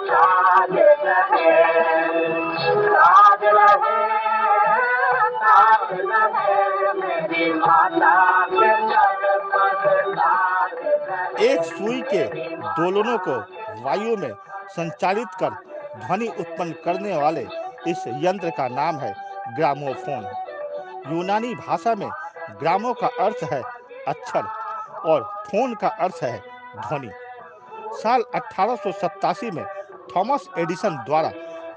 साज रहे, साज रहे, साज रहे, मेरी माता के चरण पर साज एक रहे, सुई के मेरी दोलनों को माता वायु में संचालित कर ध्वनि उत्पन्न करने वाले इस यंत्र का नाम है ग्रामोफोन। यूनानी भाषा में ग्रामो का अर्थ है अक्षर और फोन का अर्थ है ध्वनि। साल 1887 में थॉमस एडिसन द्वारा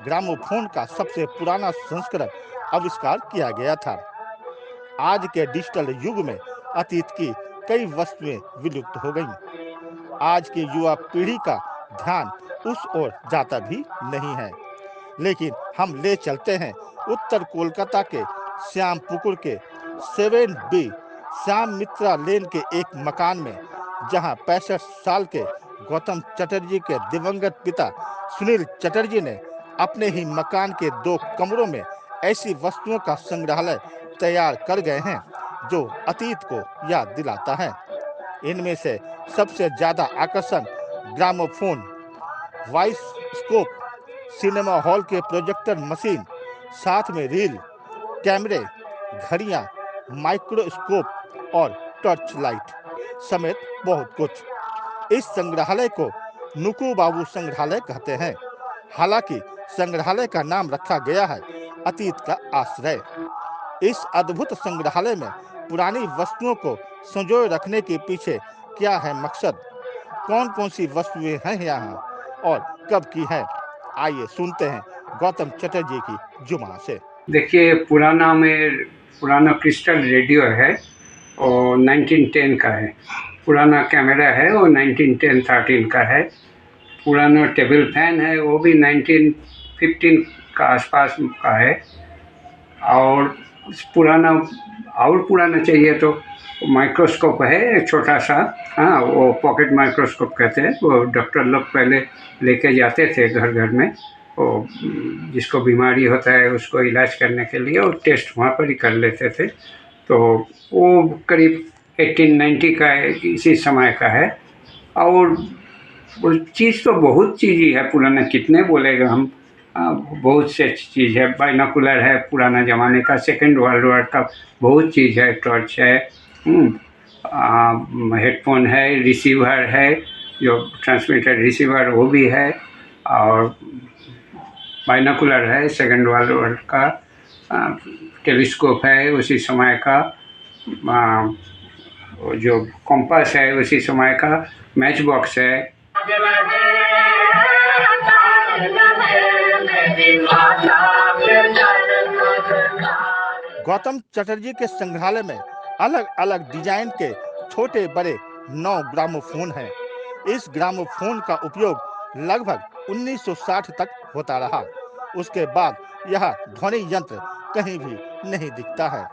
ग्रामोफोन का सबसे पुराना संस्करण आविष्कार किया गया था। आज के डिजिटल युग में अतीत की कई वस्तुएं विलुप्त हो गईं। आज की युवा पीढ़ी का ध्यान उस ओर जाता भी नहीं है, लेकिन हम ले चलते हैं उत्तर कोलकाता के श्यामपुकुर के 7B श्याम मित्रा लेन के एक मकान में, जहां 65 साल के गौतम चटर्जी के दिवंगत पिता सुनील चटर्जी ने अपने ही मकान के 2 कमरों में ऐसी वस्तुओं का संग्रहालय तैयार कर गए हैं जो अतीत को याद दिलाता है। इनमें से सबसे ज्यादा आकर्षण gramophone, voice scope, cinema hall के प्रोजेक्टर मशीन, साथ में रील, कैमरे, घड़ियां, माइक्रोस्कोप और टॉर्च लाइट समेत बहुत कुछ। इस संग्रहालय को नुकू बाबू संग्रहालय कहते हैं। हालांकि संग्रहालय का नाम रखा गया है अतीत का आश्रय। इस अद्भुत संग्रहालय में पुरानी वस्तुओं को संजोए रखने के पीछे क्या है मकसद, कौन कौन सी वस्तुएं हैं यहाँ और कब की है, आइए सुनते हैं गौतम चटर्जी की जुबान से। देखिए, पुराना क्रिस्टल रेडियो है और 1910 का है। पुराना कैमरा है वो 1910-13 का है। पुराना टेबल फैन है वो भी 1915 का आसपास का है। और पुराना चाहिए तो माइक्रोस्कोप है छोटा सा, हाँ, वो पॉकेट माइक्रोस्कोप कहते हैं। वो डॉक्टर लोग पहले लेके जाते थे घर घर में, वो जिसको बीमारी होता है उसको इलाज करने के लिए और टेस्ट वहाँ पर ही कर लेते थे। तो वो करीब 1890 का है, इसी समय का है। और वो चीज़ तो बहुत चीज़ ही है पुराना, कितने बोलेगा हम। बहुत से चीज़ है, बाइनोकुलर है पुराना ज़माने का, सेकेंड वर्ल्ड वॉर का बहुत चीज़ है, टॉर्च है, हेडफोन है, रिसीवर है, जो ट्रांसमीटर रिसीवर वो भी है, और बाइनोकुलर है सेकेंड वर्ल्ड वॉर का, टेलीस्कोप है उसी समय का, जो कॉम्पास है उसी समय का, मैच बॉक्स है। गौतम चटर्जी के संग्रहालय में अलग अलग डिजाइन के छोटे बड़े 9 ग्रामोफोन हैं। इस ग्रामोफोन का उपयोग लगभग 1960 तक होता रहा। उसके बाद यह ध्वनि यंत्र कहीं भी नहीं दिखता है।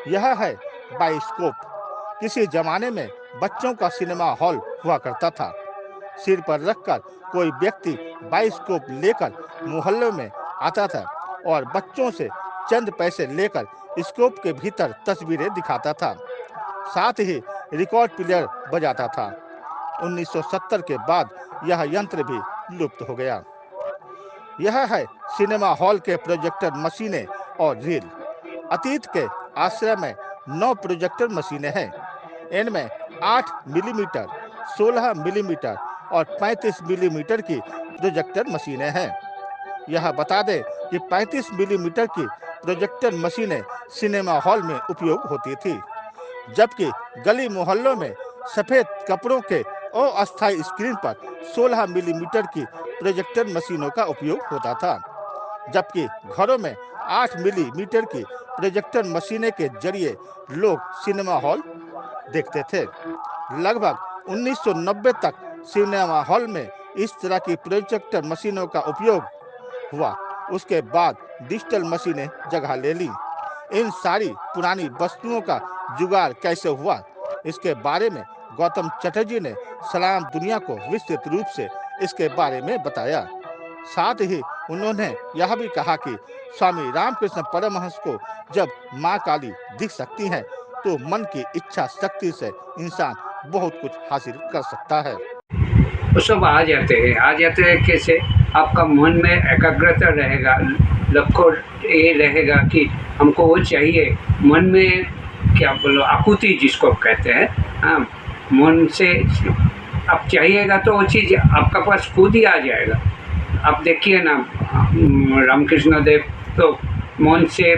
यह है बाइस्कोप। किसी जमाने में बच्चों का सिनेमा हॉल हुआ करता था। सिर पर रखकर कोई व्यक्ति बाइस्कोप लेकर मोहल्ले में आता था और बच्चों से चंद पैसे लेकर स्कोप के भीतर तस्वीरें दिखाता था। साथ ही रिकॉर्ड प्लेयर बजाता था। 1970 के बाद यह यंत्र भी लुप्त हो गया। यह है सिनेमा हॉल के प्रोजेक्टर मशीनें और रील। अतीत के आश्रय में 9 प्रोजेक्टर मशीनें हैं। इनमें 8 मिलीमीटर, 16 मिलीमीटर और 35 मिलीमीटर की प्रोजेक्टर मशीनें हैं। यह बता दें कि 35 मिलीमीटर की प्रोजेक्टर मशीनें सिनेमा हॉल में उपयोग होती थी, जबकि गली मोहल्लों में सफेद कपड़ों के अस्थायी स्क्रीन पर 16 मिलीमीटर की प्रोजेक्टर मशीनों का उपयोग होता था। जबकि घरों में 8 मिलीमीटर की प्रोजेक्टर मशीनें के जरिए लोग सिनेमा हॉल देखते थे। लगभग 1990 तक सिनेमा हॉल में इस तरह की प्रोजेक्टर मशीनों का उपयोग हुआ। उसके बाद डिजिटल मशीनें जगह ले ली। इन सारी पुरानी वस्तुओं का जुगाड़ कैसे हुआ, इसके बारे में गौतम चटर्जी ने सलाम दुनिया को विस्तृत रूप से इसके बारे में बताया। साथ ही उन्होंने यह भी कहा कि स्वामी रामकृष्ण परमहंस को जब माँ काली दिख सकती है तो मन की इच्छा शक्ति से इंसान बहुत कुछ हासिल कर सकता है। वो सब आ जाते हैं कैसे? आपका मन में एकाग्रता रहेगा, लक्ष्य ये रहेगा कि हमको वो चाहिए। मन में क्या बोलो, आकुति जिसको कहते हैं, हाँ, मन से आप चाहिएगा तो वो चीज़ आपका पास खुद ही आ जाएगा। आप देखिए ना, रामकृष्ण देव तो मन से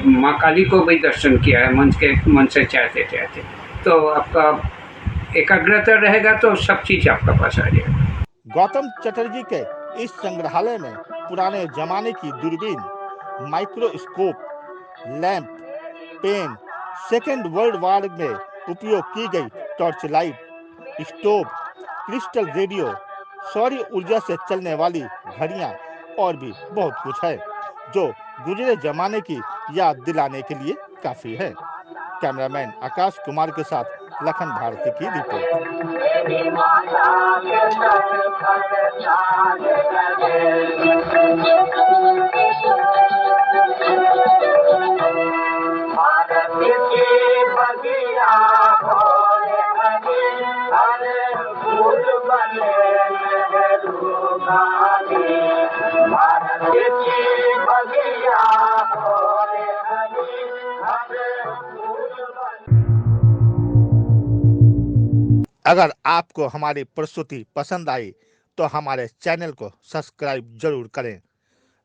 माँ काली को भी दर्शन किया है, मन से चाहते चाहते। तो आपका एकाग्रता रहेगा तो सब चीज़ आपका पास आ जाएगा। गौतम चटर्जी के इस संग्रहालय में पुराने जमाने की दूरबीन, microscope, lamp, pen, second world war में उपयोग की गई torch light, stove, crystal radio, सौर ऊर्जा से चलने वाली घड़ियां और भी बहुत कुछ है जो गुजरे जमाने की याद दिलाने के लिए काफी है। कैमरामैन आकाश कुमार के साथ लखन भारती की रिपोर्ट। मेरी माता के सर पर ताज लगे, भारत की बगिया भोरे लगे, हरे फूल बने नेहरू गाने। भारत की बगिया भोरे लगे, हरे फूल बने। अगर आपको हमारी प्रस्तुति पसंद आई तो हमारे चैनल को सब्सक्राइब जरूर करें,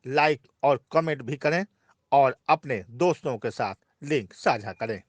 लाइक और कमेंट भी करें और अपने दोस्तों के साथ लिंक साझा करें।